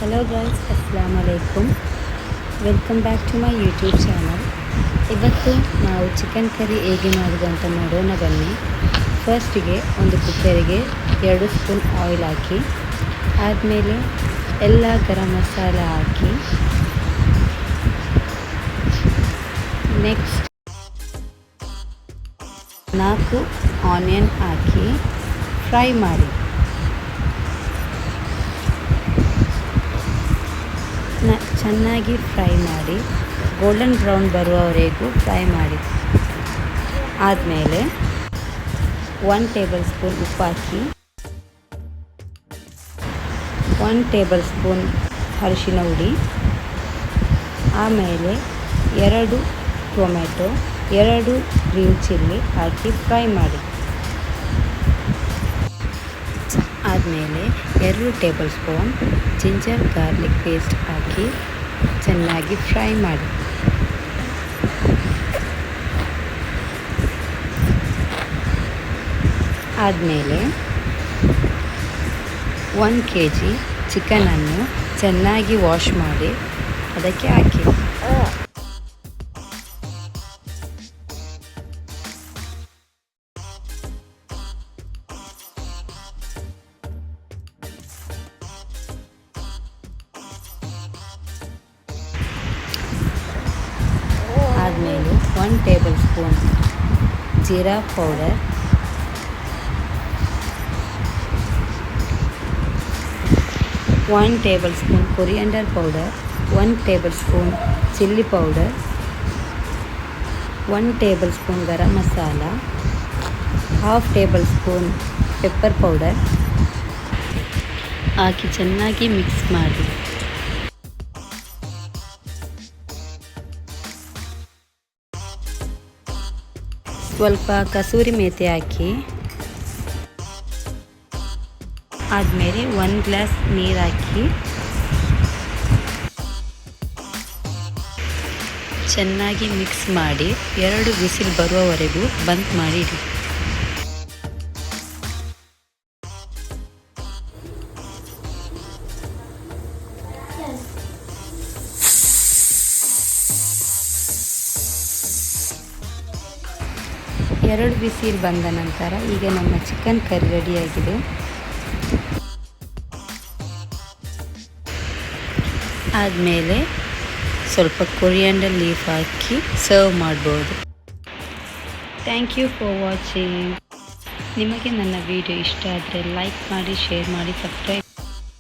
Hello guys, ಅಸ್ಸಲಾಮು ಅಲೈಕುಮ್. Welcome back to my YouTube channel. ಇವತ್ತು ನಾವು ಚಿಕನ್ ಕರಿ ಹೇಗೆ ಮಾಡೋದು ಅಂತ ನೋಡೋಣ ಬನ್ನಿ. ಫಸ್ಟಿಗೆ ಒಂದು ಕುಕ್ಕರಿಗೆ 2 ಸ್ಪೂನ್ ಆಯಿಲ್ ಹಾಕಿ, ಆದಮೇಲೆ ಎಲ್ಲ ಗರಂ ಮಸಾಲ ಹಾಕಿ, ನೆಕ್ಸ್ಟ್ 4 ಆನಿಯನ್ ಹಾಕಿ ಫ್ರೈ ಮಾಡಿ. ಚೆನ್ನಾಗಿ ಫ್ರೈ ಮಾಡಿ, ಗೋಲ್ಡನ್ ಬ್ರೌನ್ ಬರುವವರೆಗೂ ಫ್ರೈ ಮಾಡಿ. ಆದಮೇಲೆ 1 ಟೇಬಲ್ ಸ್ಪೂನ್ ಉಪ್ಪು ಹಾಕಿ, 1 ಟೇಬಲ್ ಸ್ಪೂನ್ ಅರಿಶಿನ ಹುಡಿ, ಆಮೇಲೆ 2 ಟೊಮೆಟೊ, 2 ಗ್ರೀನ್ ಚಿಲ್ಲಿ ಹಾಕಿ ಫ್ರೈ ಮಾಡಿ. ಆದಮೇಲೆ 2 table spoon ginger garlic paste ಹಾಕಿ ಚೆನ್ನಾಗಿ ಫ್ರೈ ಮಾಡಿ. ಆದಮೇಲೆ 1 kg ಚಿಕನನ್ನು ಚೆನ್ನಾಗಿ ವಾಶ್ ಮಾಡಿ ಅದಕ್ಕೆ ಹಾಕಿ. ಆದಮೇಲೆ 1 table spoon jeera powder, 1 table spoon coriander powder, 1 table spoon chilli powder, 1 table spoon garam masala, 1/2 table spoon pepper powder ಹಾಕಿ ಚೆನ್ನಾಗಿ ಮಿಕ್ಸ್ ಮಾಡಿ. ಸ್ವಲ್ಪ ಕಸೂರಿ ಮೇಥಿ ಹಾಕಿ, ಆದಮೇಲೆ 1 ಗ್ಲಾಸ್ ನೀರು ಹಾಕಿ ಚೆನ್ನಾಗಿ ಮಿಕ್ಸ್ ಮಾಡಿ 2 ವಿಸಿಲ್ ಬರುವವರೆಗೂ ಬಂದ್ ಮಾಡಿ ಇಡಿ. ಎರಡು ಬಿಸಿಲು ಬಂದ ನಂತರ ಈಗ ನಮ್ಮ ಚಿಕನ್ ಕರಿ ರೆಡಿಯಾಗಿದೆ. ಆದಮೇಲೆ ಸ್ವಲ್ಪ ಕೊರಿಯಾಂಡರ್ ಲೀಫ್ ಹಾಕಿ ಸರ್ವ್ ಮಾಡ್ಬೋದು. Thank you for watching. ನಿಮಗೆ ನನ್ನ ವಿಡಿಯೋ ಇಷ್ಟ ಆದರೆ ಲೈಕ್ ಮಾಡಿ, ಶೇರ್ ಮಾಡಿ, ಸಬ್ಸ್ಕ್ರೈಬ್